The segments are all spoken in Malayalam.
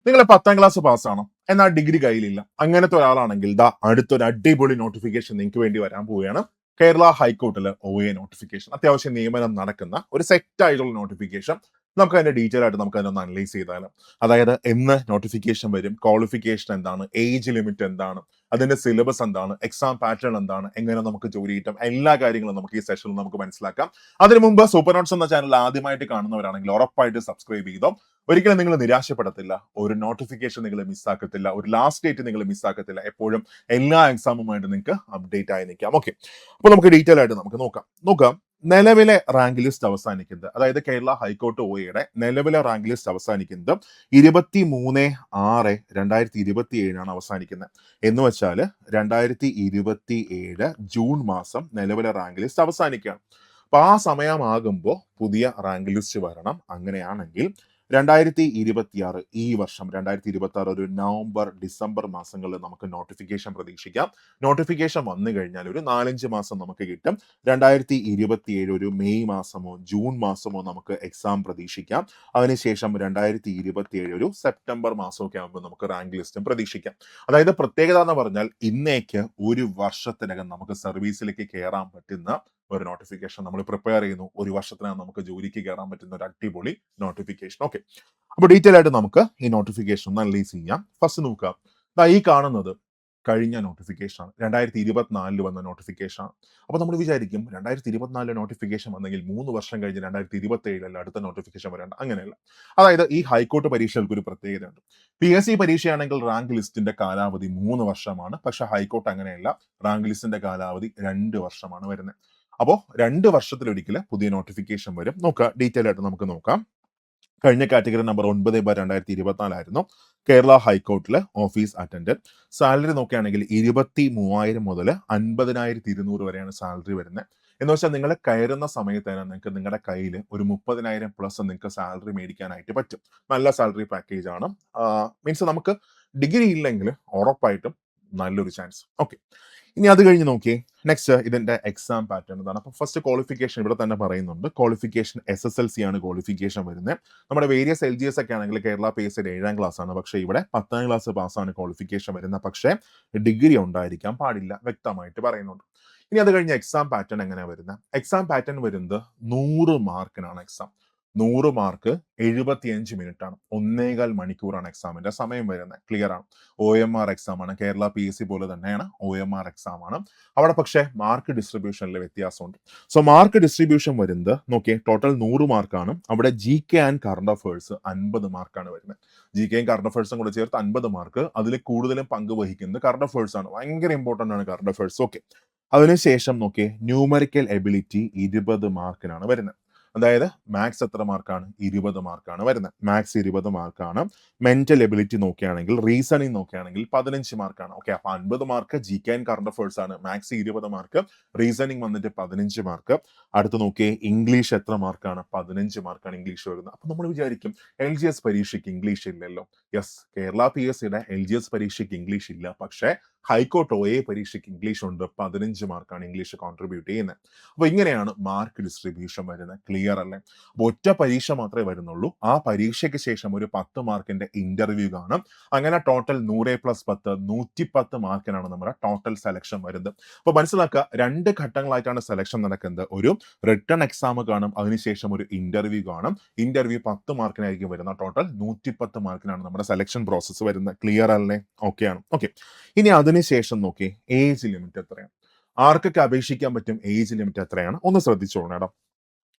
നിങ്ങൾ 10ാം ക്ലാസ് പാസ്സാണ്, എന്നാൽ ഡിഗ്രി കയ്യിലില്ല. അങ്ങനത്തെ ഒരാളാണെങ്കിൽ ദാ അടുത്തൊരു അടിപൊളി നോട്ടിഫിക്കേഷൻ നിങ്ങൾക്ക് വേണ്ടി വരാൻ പോവുകയാണ്. കേരള ഹൈക്കോർട്ടിലെ OA നോട്ടിഫിക്കേഷൻ. അത്യാവശ്യം നിയമനം നടക്കുന്ന ഒരു സെറ്റ് ആയിട്ടുള്ള നോട്ടിഫിക്കേഷൻ. നമുക്ക് അതിന്റെ ഡീറ്റെയിൽ ആയിട്ട് നമുക്ക് അതിനൊന്ന് അനലൈസ് ചെയ്താലും, അതായത് എന്ന് നോട്ടിഫിക്കേഷൻ വരും, ക്വാളിഫിക്കേഷൻ എന്താണ്, ഏജ് ലിമിറ്റ് എന്താണ്, അതിന്റെ സിലബസ് എന്താണ്, എക്സാം പാറ്റേൺ എന്താണ്, എങ്ങനെ നമുക്ക് ജോലി കിട്ടും, എല്ലാ കാര്യങ്ങളും നമുക്ക് ഈ സെഷനിൽ നമുക്ക് മനസ്സിലാക്കാം. അതിനു മുമ്പ് സൂപ്പർ നോട്ട്സ് എന്ന ചാനൽ ആദ്യമായിട്ട് കാണുന്നവരാണെങ്കിൽ ഉറപ്പായിട്ട് സബ്സ്ക്രൈബ് ചെയ്തോ. ഒരിക്കലും നിങ്ങൾ നിരാശപ്പെടത്തില്ല, ഒരു നോട്ടിഫിക്കേഷൻ നിങ്ങൾ മിസ്സാക്കത്തില്ല, ഒരു ലാസ്റ്റ് ഡേറ്റ് നിങ്ങൾ മിസ്സാക്കത്തില്ല. എപ്പോഴും എല്ലാ എക്സാമുമായിട്ട് നിങ്ങൾക്ക് അപ്ഡേറ്റ് ആയി നിൽക്കാം. ഓക്കെ, അപ്പോൾ നമുക്ക് ഡീറ്റെയിൽ ആയിട്ട് നമുക്ക് നോക്കാം. നിലവിലെ റാങ്ക് ലിസ്റ്റ് അവസാനിക്കുന്നത്, അതായത് കേരള ഹൈക്കോർട്ട് OAയുടെ നിലവിലെ റാങ്ക് ലിസ്റ്റ് അവസാനിക്കുന്നത് 23/6/2027 അവസാനിക്കുന്നത്. എന്ന് വെച്ചാൽ 2027 ജൂൺ മാസം നിലവിലെ റാങ്ക് ലിസ്റ്റ് അവസാനിക്കുകയാണ്. അപ്പൊ ആ സമയമാകുമ്പോൾ പുതിയ റാങ്ക് ലിസ്റ്റ് വരണം. അങ്ങനെയാണെങ്കിൽ 2026 ഈ വർഷം 2026 ഒരു നവംബർ ഡിസംബർ മാസങ്ങളിൽ നമുക്ക് നോട്ടിഫിക്കേഷൻ പ്രതീക്ഷിക്കാം. നോട്ടിഫിക്കേഷൻ വന്നു കഴിഞ്ഞാൽ ഒരു 4-5 മാസം നമുക്ക് കിട്ടും. 2027 ഒരു മെയ് മാസമോ ജൂൺ മാസമോ നമുക്ക് എക്സാം പ്രതീക്ഷിക്കാം. അതിനുശേഷം 2027 ഒരു സെപ്റ്റംബർ മാസമൊക്കെ ആകുമ്പോൾ നമുക്ക് റാങ്ക് ലിസ്റ്റും പ്രതീക്ഷിക്കാം. അതായത് പ്രത്യേകത എന്ന് പറഞ്ഞാൽ ഇന്നേക്ക് ഒരു വർഷത്തിനകം നമുക്ക് സർവീസിലേക്ക് കയറാൻ പറ്റുന്ന ഒരു നോട്ടിഫിക്കേഷൻ നമ്മൾ പ്രിപ്പയർ ചെയ്യുന്നു. ഒരു വർഷത്തിനകം നമുക്ക് ജോലിക്ക് കയറാൻ പറ്റുന്ന ഒരു അടിപൊളി നോട്ടിഫിക്കേഷൻ. ഓക്കെ, അപ്പൊ ഡീറ്റെയിൽ ആയിട്ട് നമുക്ക് ഈ നോട്ടിഫിക്കേഷൻ ഒന്ന് അനലൈസ് ചെയ്യാം. ഫസ്റ്റ് നോക്കാം, ഈ കാണുന്നത് കഴിഞ്ഞ നോട്ടിഫിക്കേഷൻ ആണ്. 2024 വന്ന നോട്ടിഫിക്കേഷൻ ആണ്. അപ്പൊ നമ്മൾ വിചാരിക്കും 2024 നോട്ടിഫിക്കേഷൻ വന്നെങ്കിൽ 3 വർഷം കഴിഞ്ഞ് 2027 അടുത്ത നോട്ടിഫിക്കേഷൻ വരേണ്ട. അങ്ങനെയല്ല. അതായത് ഈ ഹൈക്കോർട്ട് പരീക്ഷകൾക്ക് ഒരു പ്രത്യേകതയുണ്ട്. PSC പരീക്ഷയാണെങ്കിൽ റാങ്ക് ലിസ്റ്റിന്റെ കാലാവധി 3 വർഷമാണ്. പക്ഷെ ഹൈക്കോർട്ട് അങ്ങനെയല്ല, റാങ്ക് ലിസ്റ്റിന്റെ കാലാവധി 2 വർഷമാണ് വരുന്നത്. അപ്പോൾ 2 വർഷത്തിലൊരിക്കൽ പുതിയ നോട്ടിഫിക്കേഷൻ വരും. നോക്കാം, ഡീറ്റെയിൽ ആയിട്ട് നമുക്ക് നോക്കാം. കഴിഞ്ഞ കാറ്റഗറി നമ്പർ 9/2024 ആയിരുന്നു. കേരള ഹൈക്കോർട്ടിലെ ഓഫീസ് അറ്റൻഡന്റ്. സാലറി നോക്കുകയാണെങ്കിൽ 23,000 മുതൽ 50,200 വരെയാണ് സാലറി വരുന്നത്. എന്ന് വെച്ചാൽ നിങ്ങൾ കയറുന്ന സമയത്ത് തന്നെ നിങ്ങൾക്ക് നിങ്ങളുടെ കയ്യിൽ ഒരു 30,000 പ്ലസ് നിങ്ങൾക്ക് സാലറി മേടിക്കാനായിട്ട് പറ്റും. നല്ല സാലറി പാക്കേജ് ആണ്. മീൻസ് നമുക്ക് ഡിഗ്രി ഇല്ലെങ്കിൽ ഉറപ്പായിട്ടും നല്ലൊരു ചാൻസ്. ഓക്കെ, ഇനി അത് കഴിഞ്ഞ് നോക്കിയേ. നെക്സ്റ്റ് ഇതിന്റെ എക്സാം പാറ്റേൺ എന്താണ്? അപ്പൊ ഫസ്റ്റ് ക്വാളിഫിക്കേഷൻ ഇവിടെ തന്നെ പറയുന്നുണ്ട്. ക്വാളിഫിക്കേഷൻ SSLC ആണ് ക്വാളിഫിക്കേഷൻ വരുന്നത്. നമ്മുടെ വേരിയസ് LGS ഒക്കെ ആണെങ്കിൽ കേരള PSC 7ാം ക്ലാസ് ആണ്. പക്ഷേ ഇവിടെ 10ാം ക്ലാസ് പാസ്സാണ് ക്വാളിഫിക്കേഷൻ വരുന്നത്. പക്ഷേ ഡിഗ്രി ഉണ്ടായിരിക്കാൻ പാടില്ല, വ്യക്തമായിട്ട് പറയുന്നുണ്ട്. ഇനി അത് കഴിഞ്ഞ് എക്സാം പാറ്റേൺ എങ്ങനെയാണ് വരുന്നത്? എക്സാം പാറ്റേൺ വരുന്നത് 100 മാർക്കിനാണ് എക്സാം. 100 മാർക്ക് 75 മിനിറ്റ് ആണ്. 1.25 മണിക്കൂറാണ് എക്സാമിന്റെ സമയം വരുന്നത്. ക്ലിയർ ആണ്. OMR എക്സാം ആണ്. കേരള PSC പോലെ തന്നെയാണ് OMR എക്സാം ആണ്. അവിടെ പക്ഷേ മാർക്ക് ഡിസ്ട്രിബ്യൂഷനിൽ വ്യത്യാസമുണ്ട്. സോ മാർക്ക് ഡിസ്ട്രിബ്യൂഷൻ വരുന്നത് നോക്കിയേ, ടോട്ടൽ 100 മാർക്കാണ്. അവിടെ GK ആൻഡ് കറണ്ട് അഫേഴ്സ് 50 മാർക്കാണ് വരുന്നത്. GK കറണ്ട് അഫേഴ്സും കൂടെ ചേർത്ത് 50 മാർക്ക്. അതിൽ കൂടുതലും പങ്ക് വഹിക്കുന്നത് കറണ്ട് അഫേഴ്സ് ആണ്. ഭയങ്കര ഇമ്പോർട്ടന്റ് ആണ് കറണ്ട് അഫേഴ്സ്. ഓക്കെ, അതിനുശേഷം നോക്കിയേ, ന്യൂമറിക്കൽ എബിലിറ്റി 20 മാർക്കിനാണ് വരുന്നത്. അതായത് മാത്സ് എത്ര മാർക്കാണ്? 20 മാർക്കാണ് വരുന്നത്. മാത്സ് 20 മാർക്കാണ്. മെന്റൽ എബിലിറ്റി നോക്കുകയാണെങ്കിൽ, റീസണിങ് നോക്കുകയാണെങ്കിൽ 15 മാർക്കാണ്. ഓക്കെ, അപ്പൊ 50 mark GK and current affairs ആണ്. മാത്സ് 20 മാർക്ക്, റീസണിങ് വന്നിട്ട് 15 മാർക്ക്. അടുത്ത് നോക്കിയേ, ഇംഗ്ലീഷ് എത്ര മാർക്കാണ്? 15 മാർക്കാണ് ഇംഗ്ലീഷ് വരുന്നത്. അപ്പൊ നമ്മൾ വിചാരിക്കും LGS പരീക്ഷയ്ക്ക് ഇംഗ്ലീഷ് ഇല്ലല്ലോ. യെസ്, കേരള PSCയുടെ LGS പരീക്ഷയ്ക്ക് ഇംഗ്ലീഷ് ഇല്ല. പക്ഷേ ഹൈക്കോർട്ട് OA പരീക്ഷയ്ക്ക് ഇംഗ്ലീഷ് ഉണ്ട്. 15 മാർക്കാണ് ഇംഗ്ലീഷ് കോൺട്രിബ്യൂട്ട് ചെയ്യുന്നത്. അപ്പൊ ഇങ്ങനെയാണ് മാർക്ക് ഡിസ്ട്രിബ്യൂഷൻ വരുന്നത്. ക്ലിയർ അല്ലേ? അപ്പൊ ഒറ്റ പരീക്ഷ മാത്രമേ വരുന്നുള്ളൂ. ആ പരീക്ഷയ്ക്ക് ശേഷം ഒരു 10 മാർക്കിന്റെ ഇന്റർവ്യൂ കാണും. അങ്ങനെ ടോട്ടൽ 100+10 110 മാർക്കിനാണ് നമ്മുടെ ടോട്ടൽ സെലക്ഷൻ വരുന്നത്. അപ്പൊ മനസ്സിലാക്കുക, 2 ഘട്ടങ്ങളായിട്ടാണ് സെലക്ഷൻ നടക്കുന്നത്. ഒരു റിട്ടൺ എക്സാം കാണും, അതിനുശേഷം ഒരു ഇന്റർവ്യൂ കാണും. ഇന്റർവ്യൂ 10 മാർക്കിനായിരിക്കും വരുന്നത്. ടോട്ടൽ 110 മാർക്കിനാണ് നമ്മുടെ സെലക്ഷൻ പ്രോസസ്സ് വരുന്നത്. ക്ലിയർ അല്ലേ? ഓക്കെ ആണ്. ഓക്കെ, ഇനി അതിനുശേഷം നോക്കി ഏജ് ലിമിറ്റ് എത്രയാണ്, ആർക്കൊക്കെ അപേക്ഷിക്കാൻ പറ്റും, ഏജ് ലിമിറ്റ് എത്രയാണ് ഒന്ന് ശ്രദ്ധിച്ചോളൂ കേട്ടോ.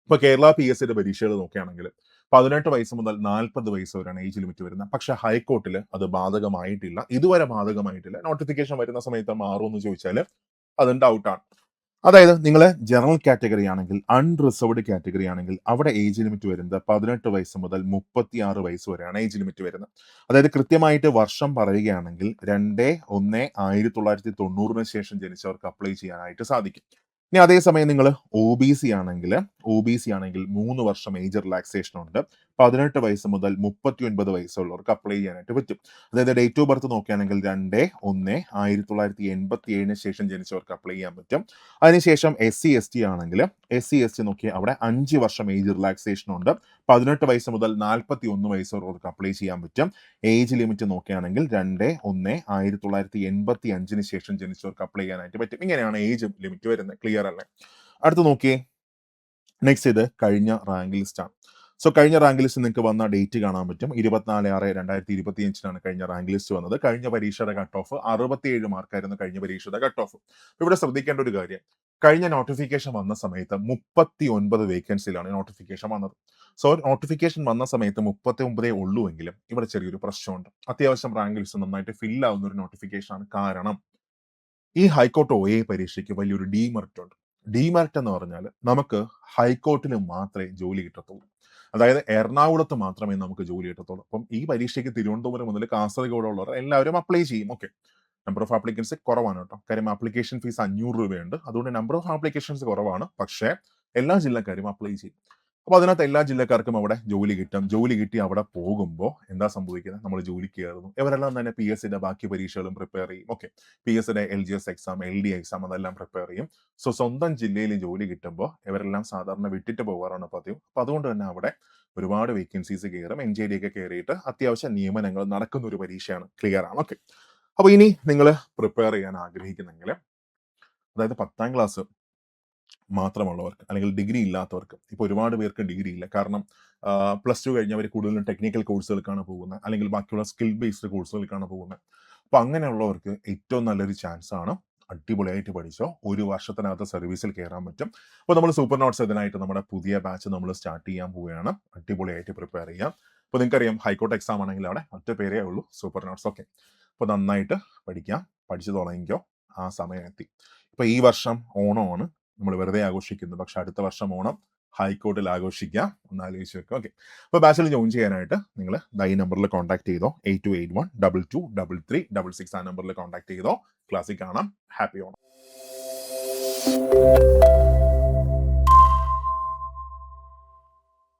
ഇപ്പൊ കേരള PSCയുടെ പരീക്ഷകൾ നോക്കുകയാണെങ്കിൽ 18 വയസ്സ് മുതൽ 40 വയസ്സ് വരെയാണ് ഏജ് ലിമിറ്റ് വരുന്നത്. പക്ഷെ ഹൈക്കോർട്ടിൽ അത് ബാധകമായിട്ടില്ല, ഇതുവരെ ബാധകമായിട്ടില്ല. നോട്ടിഫിക്കേഷൻ വരുന്ന സമയത്ത് മാറുമെന്ന് ചോദിച്ചാൽ അതും ഡൗട്ടാണ്. അതായത് നിങ്ങൾ ജനറൽ കാറ്റഗറി ആണെങ്കിൽ, അൺറിസർവ്ഡ് കാറ്റഗറി ആണെങ്കിൽ അവിടെ ഏജ് ലിമിറ്റ് വരുന്നത് 18 വയസ്സ് മുതൽ 36 വയസ്സ് വരെയാണ് ഏജ് ലിമിറ്റ് വരുന്നത്. അതായത് കൃത്യമായിട്ട് വർഷം പറയുകയാണെങ്കിൽ 2/1/1990 ശേഷം ജനിച്ചവർക്ക് അപ്ലൈ ചെയ്യാനായിട്ട് സാധിക്കും. ഇനി അതേസമയം നിങ്ങൾ OBC ആണെങ്കിൽ OBC ആണെങ്കിൽ 3 വർഷം ഏജ് റിലാക്സേഷൻ ഉണ്ട്. 18 വയസ്സ് മുതൽ 39 വയസ്സുള്ളവർക്ക് അപ്ലൈ ചെയ്യാനായിട്ട് പറ്റും. അതായത് ഡേറ്റ് ഓഫ് ബർത്ത് നോക്കുകയാണെങ്കിൽ 2/1/1987 ശേഷം ജനിച്ചവർക്ക് അപ്ലൈ ചെയ്യാൻ പറ്റും. അതിനുശേഷം SC/ST ആണെങ്കിൽ SC/ST നോക്കിയാൽ അവിടെ 5 വർഷം ഏജ് റിലാക്സേഷൻ ഉണ്ട്. 18 വയസ്സ് മുതൽ 41 വയസ്സുള്ളവർക്ക് അപ്ലൈ ചെയ്യാൻ പറ്റും. ഏജ് ലിമിറ്റ് നോക്കുകയാണെങ്കിൽ 2/1/1985 ശേഷം ജനിച്ചവർക്ക് അപ്ലൈ ചെയ്യാനായിട്ട് പറ്റും. ഇങ്ങനെയാണ് ഏജ് ലിമിറ്റ് വരുന്നത്. ക്ലിയർ അല്ലേ? അടുത്ത് നോക്കിയേ, നെക്സ്റ്റ് ഇത് കഴിഞ്ഞ റാങ്ക് ലിസ്റ്റ് ആണ്. സോ കഴിഞ്ഞ റാങ്ക് ലിസ്റ്റ് നിങ്ങൾക്ക് വന്ന ഡേറ്റ് കാണാൻ പറ്റും. 24/6/2025 കഴിഞ്ഞ റാങ്ക് ലിസ്റ്റ് വന്നത്. കഴിഞ്ഞ പരീക്ഷയുടെ കട്ട് ഓഫ് 67 മാർക്കായിരുന്നു കഴിഞ്ഞ പരീക്ഷയുടെ കട്ട് ഓഫ്. ഇവിടെ ശ്രദ്ധിക്കേണ്ട ഒരു കാര്യം, കഴിഞ്ഞ നോട്ടിഫിക്കേഷൻ വന്ന സമയത്ത് 39 വേക്കൻസിയിലാണ് നോട്ടിഫിക്കേഷൻ വന്നത്. സോ നോട്ടിഫിക്കേഷൻ വന്ന സമയത്ത് 39 ഉള്ളൂവെങ്കിലും ഇവിടെ ചെറിയൊരു പ്രശ്നമുണ്ട്. അത്യാവശ്യം റാങ്ക് ലിസ്റ്റ് നന്നായിട്ട് ഫിൽ ആവുന്ന ഒരു നോട്ടിഫിക്കേഷൻ ആണ്. കാരണം ഈ ഹൈക്കോർട്ട് OA പരീക്ഷയ്ക്ക് വലിയൊരു ഡീമെറിറ്റ് ഉണ്ട്. ഡീമെറിറ്റ് എന്ന് പറഞ്ഞാൽ നമുക്ക് ഹൈക്കോർട്ടിൽ മാത്രമേ ജോലി കിട്ടത്തുള്ളൂ. അതായത് എറണാകുളത്ത് മാത്രമേ നമുക്ക് ജോലി കിട്ടത്തുള്ളൂ. അപ്പം ഈ പരീക്ഷയ്ക്ക് തിരുവനന്തപുരം മുതൽ കാസർഗോഡ് ഉള്ളവർ എല്ലാവരും അപ്ലൈ ചെയ്യും. ഓക്കെ, നമ്പർ ഓഫ് ആപ്ലിക്കൻസ് കുറവാണ് കേട്ടോ. കാര്യം ആപ്ലിക്കേഷൻ ഫീസ് 500 രൂപയുണ്ട്. അതുകൊണ്ട് നമ്പർ ഓഫ് ആപ്ലിക്കേഷൻസ് കുറവാണ്. പക്ഷേ എല്ലാ ജില്ലക്കാരും അപ്ലൈ ചെയ്യും. അപ്പോൾ അതിനകത്ത് എല്ലാ ജില്ലക്കാർക്കും അവിടെ ജോലി കിട്ടും. ജോലി കിട്ടി അവിടെ പോകുമ്പോൾ എന്താ സംഭവിക്കുന്നത്? നമ്മൾ ജോലിക്ക് കയറുന്നു. ഇവരെല്ലാം തന്നെ PSCയുടെ ബാക്കി പരീക്ഷകളും പ്രിപ്പയർ ചെയ്യും. ഓക്കെ, PSCയുടെ LGS എക്സാം, LD എക്സാം അതെല്ലാം പ്രിപ്പയർ ചെയ്യും. സോ സ്വന്തം ജില്ലയിൽ ജോലി കിട്ടുമ്പോൾ ഇവരെല്ലാം സാധാരണ വിട്ടിട്ട് പോകാറാണ് പതിവ്. അപ്പോൾ അതുകൊണ്ട് തന്നെ അവിടെ ഒരുപാട് വേക്കൻസീസ് കയറും. NJD ഒക്കെ കയറിയിട്ട് അത്യാവശ്യം നിയമനങ്ങൾ നടക്കുന്ന ഒരു പരീക്ഷയാണ്. ക്ലിയർ ആണ്? ഓക്കെ, അപ്പോൾ ഇനി നിങ്ങൾ പ്രിപ്പയർ ചെയ്യാൻ ആഗ്രഹിക്കുന്നെങ്കിൽ, അതായത് 10ാം ക്ലാസ് മാത്രമുള്ളവർക്ക് അല്ലെങ്കിൽ ഡിഗ്രി ഇല്ലാത്തവർക്ക്, ഇപ്പോൾ ഒരുപാട് പേർക്ക് ഡിഗ്രി ഇല്ല. കാരണം +2 കഴിഞ്ഞവർ കൂടുതലും ടെക്നിക്കൽ കോഴ്സുകൾക്കാണ് പോകുന്നത്, അല്ലെങ്കിൽ ബാക്കിയുള്ള സ്കിൽ ബേസ്ഡ് കോഴ്സുകൾക്കാണ് പോകുന്നത്. അപ്പോൾ അങ്ങനെയുള്ളവർക്ക് ഏറ്റവും നല്ലൊരു ചാൻസ് ആണ്. അടിപൊളിയായിട്ട് പഠിച്ചോ, 1 വർഷത്തിനകത്ത് സർവീസിൽ കയറാൻ പറ്റും. അപ്പോൾ നമ്മൾ സൂപ്പർ നോട്ട്സ് ഇതിനായിട്ട് നമ്മുടെ പുതിയ ബാച്ച് നമ്മൾ സ്റ്റാർട്ട് ചെയ്യാൻ പോവുകയാണ്. അടിപൊളിയായിട്ട് പ്രിപ്പയർ ചെയ്യാം. അപ്പോൾ നിങ്ങൾക്കറിയാം ഹൈക്കോർട്ട് എക്സാം ആണെങ്കിൽ അവിടെ ഒറ്റ പേരേ ഉള്ളൂ, സൂപ്പർ നോട്ട്സ്. ഓക്കെ, അപ്പോൾ നന്നായിട്ട് പഠിക്കാം, പഠിച്ചു തുടങ്ങിക്കോ, ആ സമയം എത്തി. ഇപ്പോൾ ഈ വർഷം ഓണമാണ് നമ്മൾ വെറുതെ ആഘോഷിക്കുന്നു. പക്ഷെ അടുത്ത വർഷം ഓണം ഹൈക്കോർട്ടിൽ ആഘോഷിക്കാം. ഒന്ന് ആലോചിച്ച് വെക്കുക. ഓക്കെ, അപ്പോൾ ബാച്ചിൽ ജോയിൻ ചെയ്യാനായിട്ട് നിങ്ങൾ ഈ നമ്പറിൽ കോൺടാക്ട് ചെയ്തോ. 8281223366 ആ നമ്പറിൽ കോൺടാക്ട് ചെയ്തോ. ക്ലാസ്സിൽ കാണാം. ഹാപ്പി ഓണം.